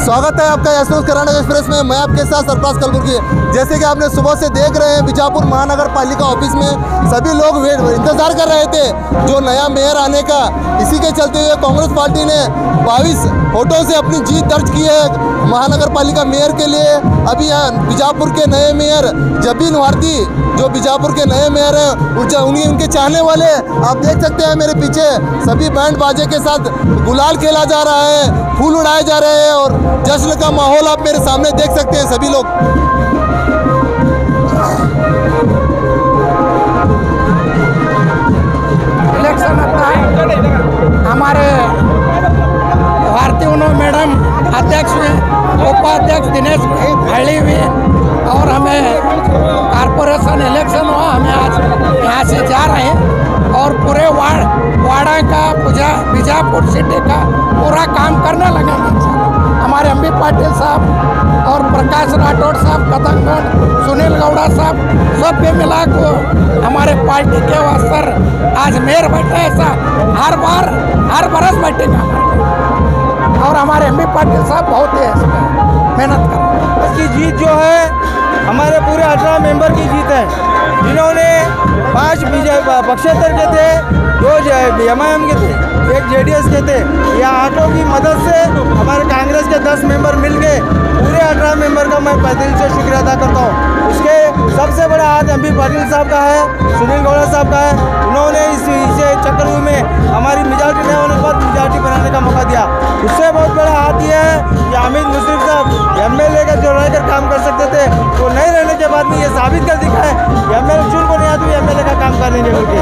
स्वागत है आपका यशवंत कर्नाटक एक्सप्रेस में। मैं आपके साथ सरफराज कलबुर्गी। जैसे कि आपने सुबह से देख रहे हैं, बीजापुर महानगर पालिका ऑफिस में सभी लोग इंतजार कर रहे थे जो नया मेयर आने का। इसी के चलते हुए कांग्रेस पार्टी ने 22 वोटों से अपनी जीत दर्ज की है महानगर पालिका मेयर के लिए। अभी यहाँ बीजापुर के नए मेयर जबीन भारती जो बीजापुर के नए मेयर हैं, उनके चाहने वाले आप देख सकते हैं मेरे पीछे सभी बैंड बाजे के साथ गुलाल खेला जा रहा है, फूल उड़ाए जा रहे हैं और जश्न का माहौल आप मेरे सामने देख सकते हैं सभी लोग। इलेक्शन आता है, हमारे भारती मैडम अध्यक्ष में, उपाध्यक्ष दिनेश हल्ली में, और हमें कारपोरेशन इलेक्शन हुआ। हमें आज यहाँ से जा रहे हैं और पूरे वाड़ा का बीजापुर सिटी का पूरा काम करने लगेंगे। हमारे एमबी पाटिल साहब और प्रकाश राठौड़ साहब, कदमगढ़ सुनील गौड़ा साहब, सब भी मिला को हमारे पार्टी के वास्तर आज मेयर बैठे। ऐसा हर बरस बैठेगा और हमारे एमबी पाटिल साहब बहुत ही मेहनत कर रहे हैं। इसकी जीत जो है हमारे पूरे 18 मेंबर की जीत है, जिन्होंने 5 पक्षेतर के थे, 2 एमआईएम के थे, 1 जेडीएस के थे। या 8 की मदद से हमारे कांग्रेस के 10 मेंबर मिल गए। पूरे 18 मेंबर का मैं दिल से शुक्रिया अदा करता हूँ। उसके सबसे बड़ा हाथ एमबी पाटिल साहब का है, सुनील गौड़ा साहब का है। उन्होंने इस चक्रव्यूह में हमारी मेजॉरिटी नहीं होने के बाद मेजॉरिटी बनाने का मौका दिया। उससे बहुत बड़ा हाथ ये है कि हामिद मुशर्रफ साहब एमएलए का जो रहकर काम कर सकते थे, वो नहीं रहने के बाद में ये साबित कर दिखा है कि एमएलए चुन को नहीं आती एमएलए का काम कर नहीं होते।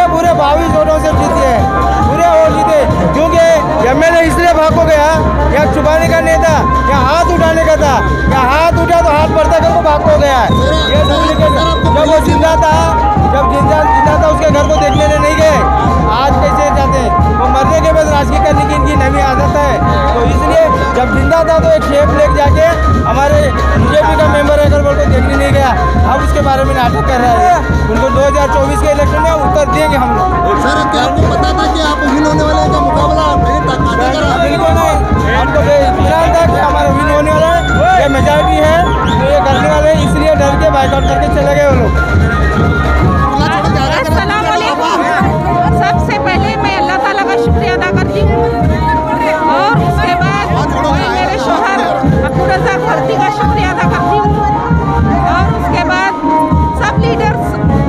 पूरे 22 वोटों से जीते हैं, पूरे वोट जीते। क्योंकि एमएलए इसलिए भाग को गया, या छुपाने का नहीं था, या हाथ उठाने का था। या हाथ उठा तो हाथ बढ़ता कर वो भाग को गया है। ये जब वो जिंदा था, उसके घर को देखने नहीं गए। आज कैसे जाते हैं? वो मरने के बाद राजनीति करने की इनकी नवी आदत है। तो इसलिए जब जिंदा था तो एक शेप लेके जाके हमारे बीजेपी का मेंबर अगर वो देखने नहीं गया, अब उसके बारे में नाटक कर रहा है। उनको 2024 के इलेक्शन में उत्तर देंगे हम लोग। सर, क्या आपको पता था कि आप विन होने वाले का मुकाबला बिल्कुल नहीं, हमको इत्मीनान था कि हमारा विन होने वाला है, ये मेजॉरिटी है, तो ये करने वाले, इसलिए डर के बाइकआउट करके चले गए वो लोग। सबसे पहले मैं अल्लाह ताला का शुक्रिया अदा करती हूँ और उसके बाद मैं मेरे शोहर अब्दुल रज़ाक भारती का शुक्रिया अदा करती हूँ और उसके बाद सब लीडर्स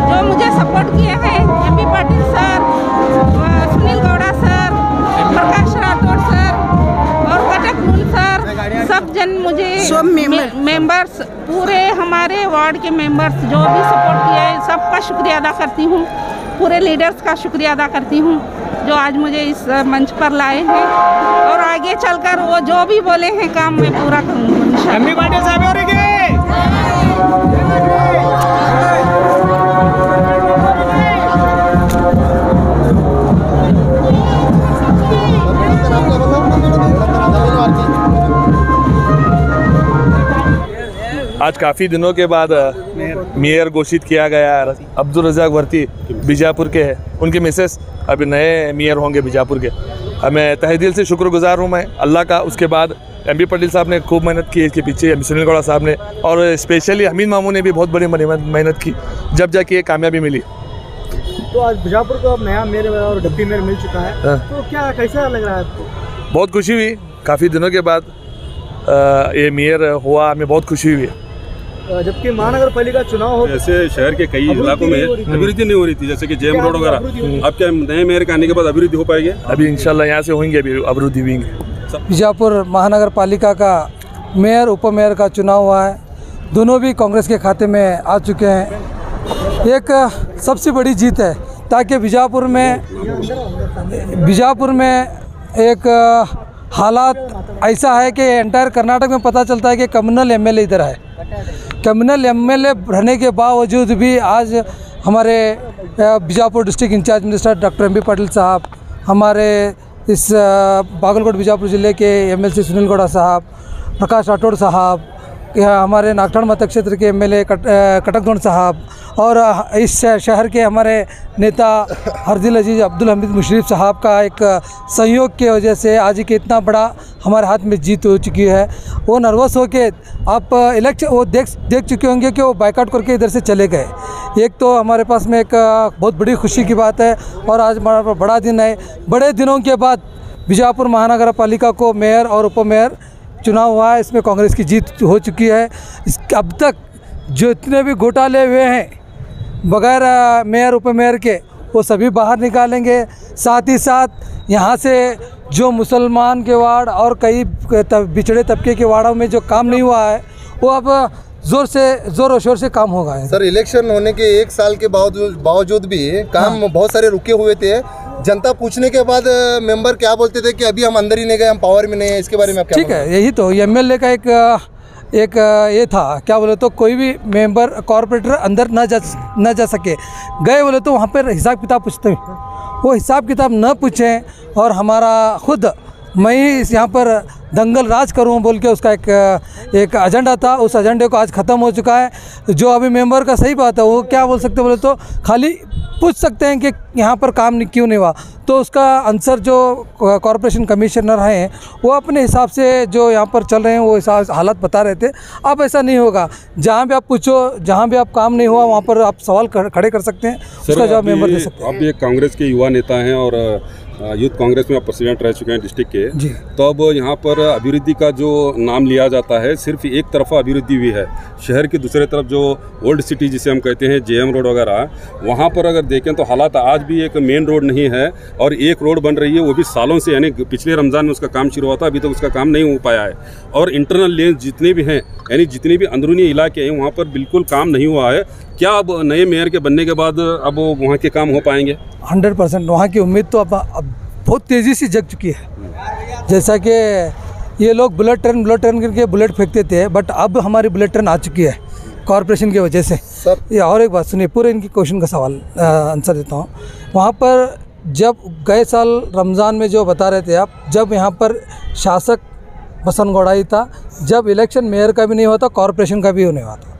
जो मुझे सपोर्ट किए हैं, MB Patil sir, Sunil Gowda sir, Prakash Rathod sir और कटक नून सर, सब जन मुझे मेंबर्स, पूरे हमारे वार्ड के मेंबर्स जो भी सपोर्ट किए हैं, सबका शुक्रिया अदा करती हूँ। पूरे लीडर्स का शुक्रिया अदा करती हूँ जो आज मुझे इस मंच पर लाए हैं और आगे चलकर वो जो भी बोले हैं काम मैं पूरा करूँगा। एमबी पाटिल साहब और आज काफ़ी दिनों के बाद मेयर घोषित किया गया है। अब्दुल रज़ाक भारती बीजापुर के हैं, उनके मिसेस अभी नए मेयर होंगे बीजापुर के। हमें तहे दिल से शुक्रगुजार हूँ मैं अल्लाह का। उसके बाद एमबी पाटिल साहब ने खूब मेहनत की इसके पीछे, सुनील गौड़ा साहब ने, और स्पेशली हमीद मामू ने भी बहुत बड़ी मेहनत की, जब जाके ये कामयाबी मिली। तो आज बीजापुर को अब नया मेयर और डिप्टी मेयर मिल चुका है, तो क्या कैसा लग रहा है आपको? बहुत खुशी हुई, काफ़ी दिनों के बाद ये मेयर हुआ, हमें बहुत खुशी हुई। जबकि महानगर पालिका चुनाव हो, ऐसे शहर के कई इलाकों में अभिवृद्धि नहीं हो रही थी, जैसे कि जेम रोड वगैरह। अब क्या नए मेयर के आने के बाद अभिवृद्धि हो पाएगी? अभी इंशाल्लाह यहाँ से होंगे, अभी अभिवृद्धि होंगे। बीजापुर महानगर पालिका का मेयर उप मेयर का चुनाव हुआ है, दोनों भी कांग्रेस के खाते में आ चुके हैं। एक सबसे बड़ी जीत है ताकि बीजापुर में एक हालात ऐसा है कि एंटायर कर्नाटक में पता चलता है कि कम्युनल एमएलए इधर है। कम्युनल एमएलए रहने के बावजूद भी आज हमारे Bijapur district incharge minister doctor MB Patil साहब, हमारे इस बागलकोट बीजापुर ज़िले के एमएलसी सुनील गौड़ा साहब, प्रकाश राठौड़ साहब हमारे नागठाण मत क्षेत्र के एमएलए कटकधोण साहब और इस शहर के हमारे नेता हरदिल अजीज अब्दुल हमीद मुशर्रफ साहब का एक सहयोग की वजह से आज के इतना बड़ा हमारे हाथ में जीत हो चुकी है। वो नर्वस होके आप इलेक्शन वो देख चुके होंगे कि वो बाइकआउट करके इधर से चले गए। एक तो हमारे पास में एक बहुत बड़ी खुशी की बात है और आज बड़ा दिन है। बड़े दिनों के बाद बीजापुर महानगर पालिका को मेयर और उप मेयर चुनाव हुआ है, इसमें कांग्रेस की जीत हो चुकी है। अब तक जो इतने भी घोटाले हुए हैं बगैर मेयर उप मेयर के वो सभी बाहर निकालेंगे। साथ ही साथ यहाँ से जो मुसलमान के वार्ड और कई बिछड़े तबके के वार्डों में जो काम नहीं हुआ है वो अब ज़ोर और शोर से काम होगा। सर इलेक्शन होने के 1 साल के बावजूद भी काम बहुत सारे रुके हुए थे। जनता पूछने के बाद मेंबर क्या बोलते थे कि अभी हम अंदर ही नहीं गए, हम पावर में नहीं है। इसके बारे में आप क्या ठीक है, यही तो एमएलए का एक ये था, क्या बोले तो कोई भी मेंबर कॉर्पोरेटर अंदर न जा सके। गए बोले तो वहाँ पर हिसाब किताब पूछते हैं, वो हिसाब किताब न पूछें और हमारा खुद मैं ही यहाँ पर दंगल राज करूँ बोल के उसका एक एजेंडा था। उस एजेंडे को आज ख़त्म हो चुका है। जो अभी मेंबर का सही बात है, वो क्या बोल सकते बोले तो खाली पूछ सकते हैं कि यहाँ पर काम क्यों नहीं हुआ, तो उसका आंसर जो कॉरपोरेशन कमिश्नर हैं वो अपने हिसाब से जो यहाँ पर चल रहे हैं वो हिसाब हालात बता रहे थे। अब ऐसा नहीं होगा, जहाँ भी आप पूछो, जहाँ भी आप काम नहीं हुआ वहाँ पर आप सवाल खड़े कर सकते हैं, उसका जवाब मेंबर दे सकते हैं। आप ये कांग्रेस के युवा नेता हैं और यूथ कांग्रेस में आप प्रेसिडेंट रह चुके हैं डिस्ट्रिक्ट के जी। तो अब यहाँ पर अभिवृद्धि का जो नाम लिया जाता है सिर्फ एक तरफा अभिवृद्धि हुई है। शहर की दूसरे तरफ जो ओल्ड सिटी जिसे हम कहते हैं जेएम रोड वगैरह, वहाँ पर अगर देखें तो हालात आज भी एक मेन रोड नहीं है और एक रोड बन रही है वो भी सालों से, यानी पिछले रमज़ान में उसका काम शुरू हुआ था, अभी तक उसका काम नहीं हो पाया है। और इंटरनल लेन जितने भी हैं, यानी जितने भी अंदरूनी इलाके हैं वहाँ पर बिल्कुल काम नहीं हुआ है। क्या अब नए मेयर के बनने के बाद अब वहाँ के काम हो पाएंगे? 100% वहाँ की उम्मीद तो अब बहुत तेज़ी से जग चुकी है। जैसा कि ये लोग बुलेट ट्रेन करके बुलेट फेंकते थे, बट अब हमारी बुलेट ट्रेन आ चुकी है कॉरपोरेशन की वजह से। सर ये और एक बात सुनिए, पूरे इनकी क्वेश्चन का सवाल आंसर देता हूँ। वहाँ पर जब गए साल रमज़ान में जो बता रहे थे आप, जब यहाँ पर शासक बसंत गौड़ा ही था, जब इलेक्शन मेयर का भी नहीं हुआ था, कॉरपोरेशन का भी नहीं हुआ था,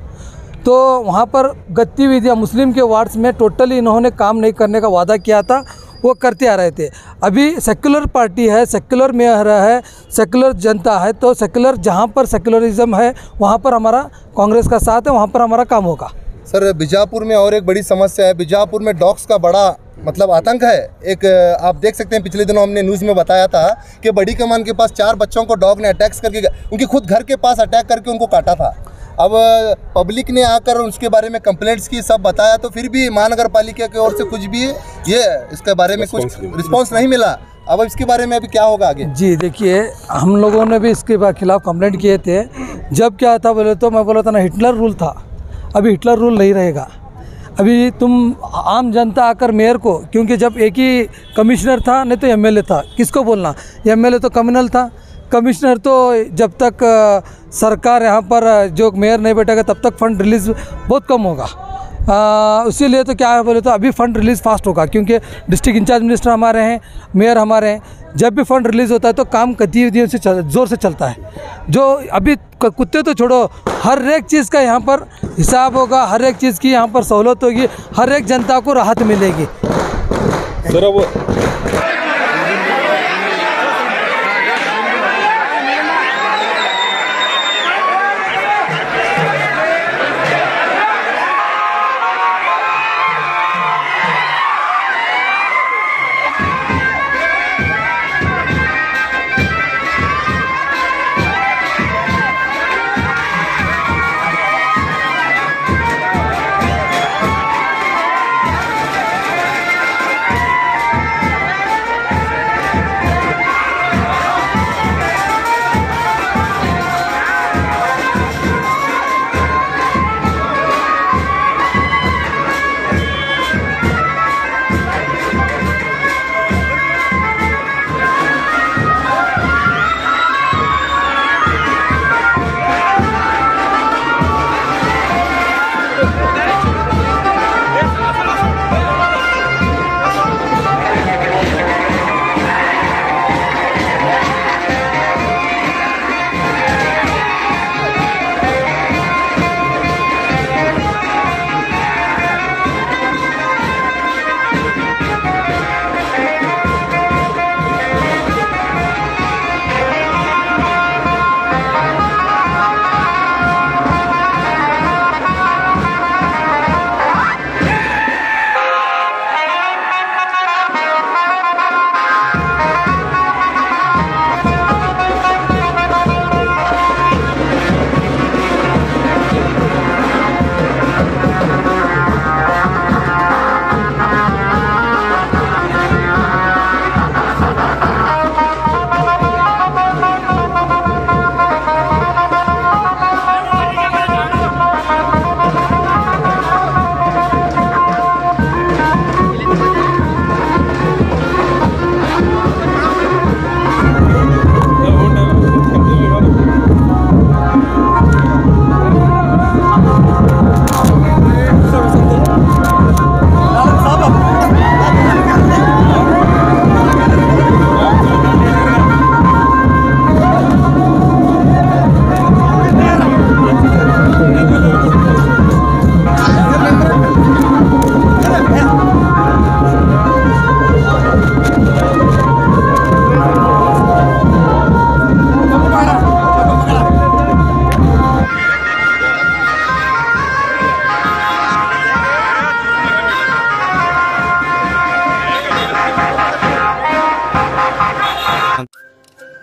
तो वहाँ पर गतिविधियाँ मुस्लिम के वार्ड्स में टोटली इन्होंने काम नहीं करने का वादा किया था, वो करते आ रहे थे। अभी सेक्युलर पार्टी है, सेक्युलर मेयर है, सेक्युलर जनता है, तो सेक्युलर जहाँ पर सेक्युलरिज्म है वहाँ पर हमारा कांग्रेस का साथ है, वहाँ पर हमारा काम होगा। सर बीजापुर में और एक बड़ी समस्या है, बीजापुर में डॉग्स का बड़ा मतलब आतंक है। एक आप देख सकते हैं पिछले दिनों हमने न्यूज़ में बताया था कि बड़ी कमान के पास 4 बच्चों को डॉग ने अटैक करके, उनकी खुद घर के पास अटैक करके उनको काटा था। अब पब्लिक ने आकर उसके बारे में कंप्लेंट्स की, सब बताया, तो फिर भी महानगर पालिका की ओर से कुछ भी ये इसके बारे में कुछ रिस्पॉन्स नहीं मिला। अब इसके बारे में अभी क्या होगा आगे? जी देखिए, हम लोगों ने भी इसके खिलाफ कंप्लेंट किए थे। जब क्या था बोले तो मैं बोला था ना, हिटलर रूल था, अभी हिटलर रूल नहीं रहेगा। अभी तुम आम जनता आकर मेयर को, क्योंकि जब एक ही कमिश्नर था नहीं तो एमएलए था, किसको बोलना, एमएलए तो कम्युनल था, कमिश्नर तो जब तक सरकार यहाँ पर जो मेयर नहीं बैठेगा तब तक फंड रिलीज़ बहुत कम होगा। इसीलिए तो क्या है बोले तो अभी फ़ंड रिलीज़ फास्ट होगा, क्योंकि डिस्ट्रिक्ट इंचार्ज मिनिस्टर हमारे हैं, मेयर हमारे हैं। जब भी फंड रिलीज़ होता है तो काम गतिविधियों से ज़ोर से चलता है। जो अभी कुत्ते तो छोड़ो, हर एक चीज़ का यहाँ पर हिसाब होगा, हर एक चीज़ की यहाँ पर सहूलत होगी, हर एक जनता को राहत मिलेगी। सर अब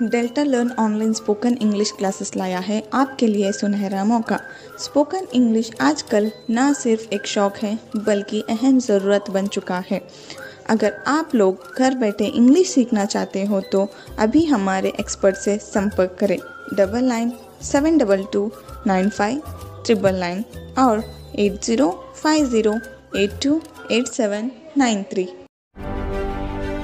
delta learn online spoken English classes लाया है आपके लिए सुनहरा मौका। स्पोकन इंग्लिश आजकल न सिर्फ एक शौक़ है बल्कि अहम ज़रूरत बन चुका है। अगर आप लोग घर बैठे इंग्लिश सीखना चाहते हो तो अभी हमारे एक्सपर्ट से संपर्क करें 9972295999 और 8050828793।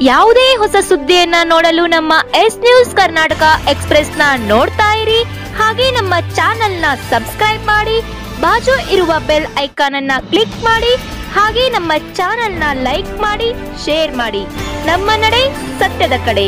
ಯಾವುದೇ ಹೊಸ ಸುದ್ದಿಯನ್ನ ನೋಡಲು ನಮ್ಮ ಎಸ್ ನ್ಯೂಸ್ ಕರ್ನಾಟಕ ಎಕ್ಸ್‌ಪ್ರೆಸ್‌ನ ನೋಡ್ತಾ ಇರಿ, ಹಾಗೆ ನಮ್ಮ ಚಾನೆಲ್ನ ಸಬ್ಸ್ಕ್ರೈಬ್ ಮಾಡಿ, ಬಾಜು ಇರುವ ಬೆಲ್ ಐಕಾನ್ ಅನ್ನ ಕ್ಲಿಕ್ ಮಾಡಿ, ಹಾಗೆ ನಮ್ಮ ಚಾನೆಲ್ನ ಲೈಕ್ ಮಾಡಿ, ಶೇರ್ ಮಾಡಿ. ನಮ್ಮ ನಡೆ ಸತ್ಯದ ಕಡೆ.